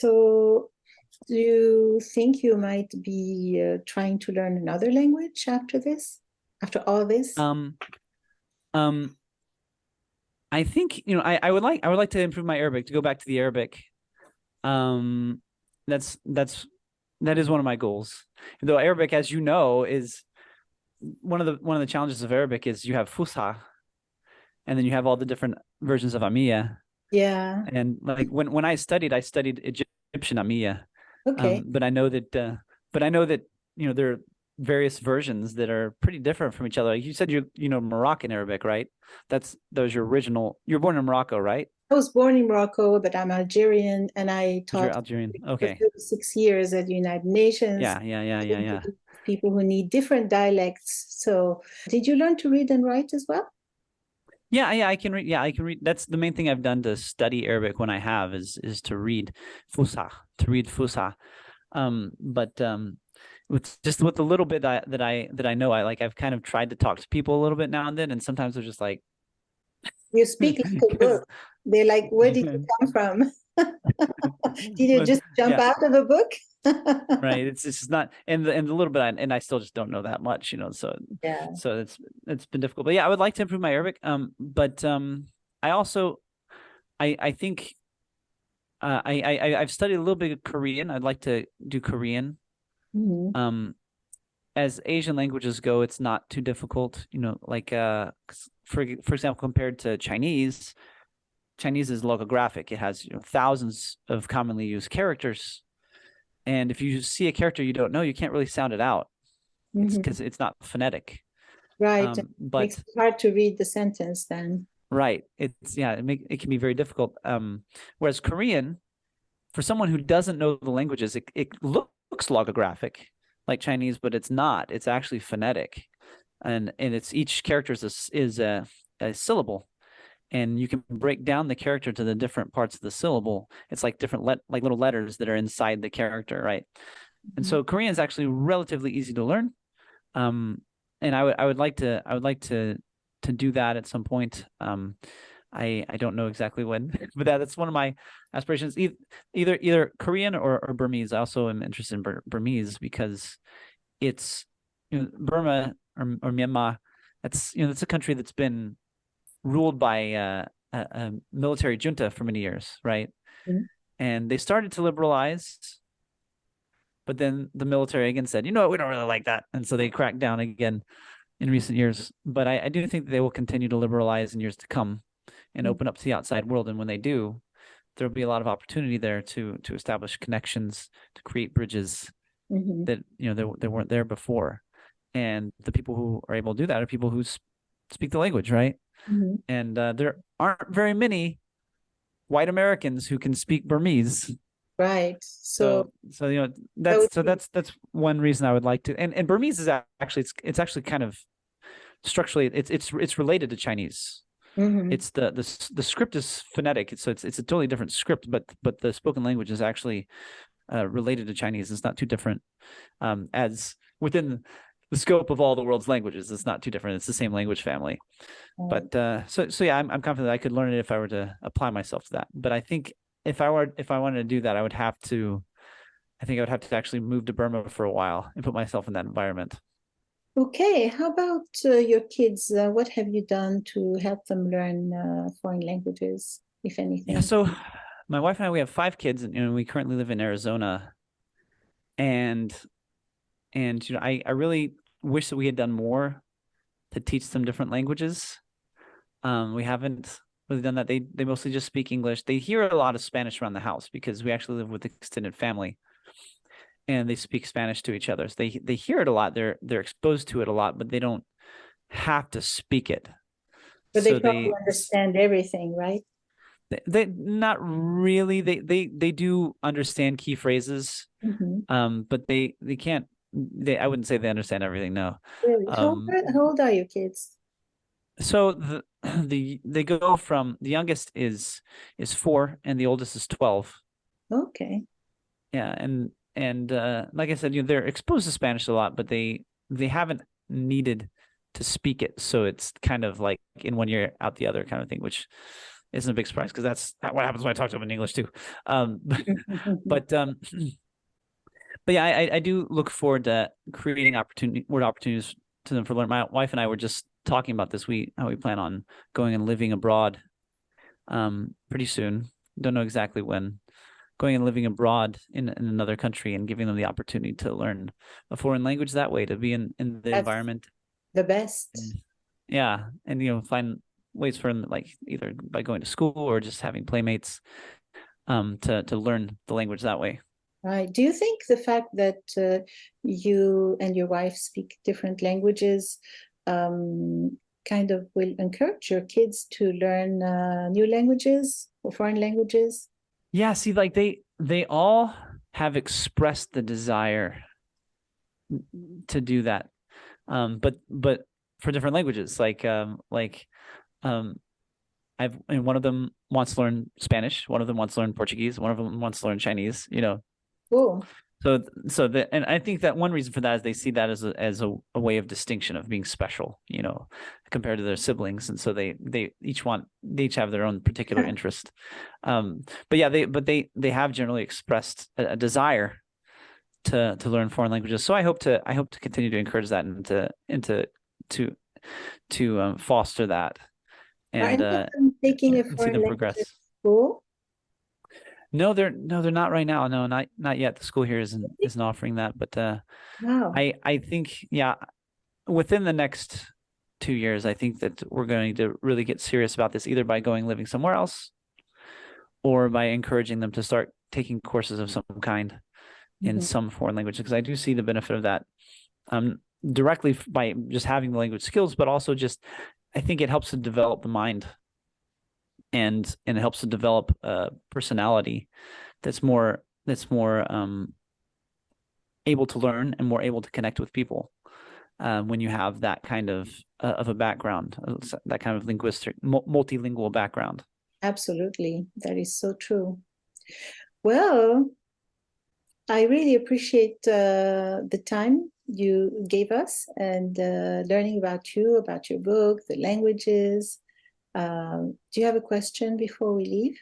So, do you think you might be trying to learn another language after this, after all this? Um, um, I think, I would like to improve my Arabic, to go back to the Arabic. Um, that is one of my goals. Though Arabic, as you know, is one of the challenges of Arabic is you have Fusha, and then you have all the different versions of Amiya. Yeah. And like when I studied Egyptian Amiya. Okay. But I know that there are various versions that are pretty different from each other. Like you said, Moroccan Arabic, right? That was your original. You were born in Morocco, right? I was born in Morocco, but I'm Algerian, and I But you're taught Algerian. for Okay. 36 years at the United Nations. Yeah, yeah, yeah, yeah, yeah. People who need different dialects. So, did you learn to read and write as well? Yeah, yeah, I can read. Yeah, I can read. That's the main thing I've done to study Arabic when I have is to read Fusha, to read Fusha. But with the little bit that I know, I've kind of tried to talk to people a little bit now and then, and sometimes they're just like, You speak like a because book. They're like, where did you come from? Did you but just jump yeah, out of a book? right. It's just not, and the little bit, and I still just don't know that much, so Yeah. so it's been difficult. But yeah, I would like to improve my Arabic. But I also I think I've studied a little bit of Korean. I'd like to do Korean. Mhm. Um, as Asian languages go, it's not too difficult. Like for example, compared to Chinese, Chinese is logographic. It has thousands of commonly used characters, and if you see a character you don't know, you can't really sound it out. It's Mhm. because it's not phonetic. Right. Makes But it hard to read the sentence then. right, it can be very difficult. Whereas Korean, for someone who doesn't know the languages, it looks logographic like Chinese, but it's not. It's actually phonetic, and it's each character is a syllable, and you can break down the character to the different parts of the syllable. It's like different like little letters that are inside the character, right? And Mhm. so Korean is actually relatively easy to learn. Um, and I would like to do that at some point. I don't know exactly when, but that's one of my aspirations. Either Korean or Burmese. I also am interested in Burmese because it's Burma or Myanmar. That's a country that's been ruled by a military junta for many years, right? And they started to liberalize, but then the military again said, we don't really like that, and so they cracked down again in recent years. But I do think that they will continue to liberalize in years to come and Mhm. open up to the outside world. And when they do, there'll be a lot of opportunity there to establish connections, to create bridges Mhm. that there weren't there before. And the people who are able to do that are people who speak the language, right? Mhm. And there aren't very many white Americans who can speak Burmese. Right. So So that would be, that's one reason I would like to. And Burmese is actually it's actually kind of structurally it's related to Chinese. mhm. It's the script is phonetic, so it's a totally different script, but the spoken language is actually related to Chinese. It's not too different, as within the scope of all the world's languages. It's not too different. It's the same language family. Right. But so yeah, I'm confident I could learn it if I were to apply myself to that. But I think if I wanted to do that, I think I would have to actually move to Burma for a while and put myself in that environment. Okay. How about your kids? What have you done to help them learn foreign languages, if Yeah, anything? so my wife and I, we have 5 kids, and we currently live in Arizona. And I really wish that we had done more to teach them different languages. We haven't really done that. They mostly just speak English. They hear a lot of Spanish around the house because we actually live with extended family, and they speak Spanish to each other. So they hear it a lot. They're exposed to it a lot, but they don't have to speak it. But they So probably understand everything, right? they not really. They do understand key phrases, Hmm. but they can't. I wouldn't say they understand everything. No. Really? Um, How old are your kids? so they go from the youngest is 4 and the oldest is 12. Okay. Yeah, and like I said, they're exposed to Spanish a lot, but they haven't needed to speak it. So it's kind of like in one ear out the other kind of thing, which isn't a big surprise because that's what happens when I talk to them in English too. But yeah, I do look forward to creating opportunities to them for learn. My wife and I were just talking about this. How we plan on going and living abroad pretty soon. Don't know exactly when. Going and living abroad in another country and giving them the opportunity to learn a foreign language that way, to be in the That's environment. the best. Yeah, and find ways for them, like either by going to school or just having playmates to learn the language that way. Right. Do you think the fact that you and your wife speak different languages kind of will encourage your kids to learn new languages or foreign languages? Yeah, see, like they all have expressed the desire to do that, but for different languages. And one of them wants to learn Spanish, one of them wants to learn Portuguese, one of them wants to learn Chinese. Cool. And I think that one reason for that is they see that as a way of distinction, of being special, compared to their siblings, and so they each have their own particular interest. But yeah, they have generally expressed a desire to learn foreign languages. So I hope to continue to encourage that and to foster that and taking a see foreign them language progress. at school? No, they're not right now. No, not yet. The school here isn't offering that, but Wow. I think, yeah, within the next 2 years, I think that we're going to really get serious about this, either by living somewhere else, or by encouraging them to start taking courses of some kind in some foreign language, because I do see the benefit of that, directly by just having the language skills, but also just, I think it helps to develop the mind, and it helps to develop a personality that's more able to learn and more able to connect with people, when you have that kind of a background, that kind of multilingual background. Absolutely. That is so true. Well, I really appreciate the time you gave us, and learning about your book, the languages. Do you have a question before we leave?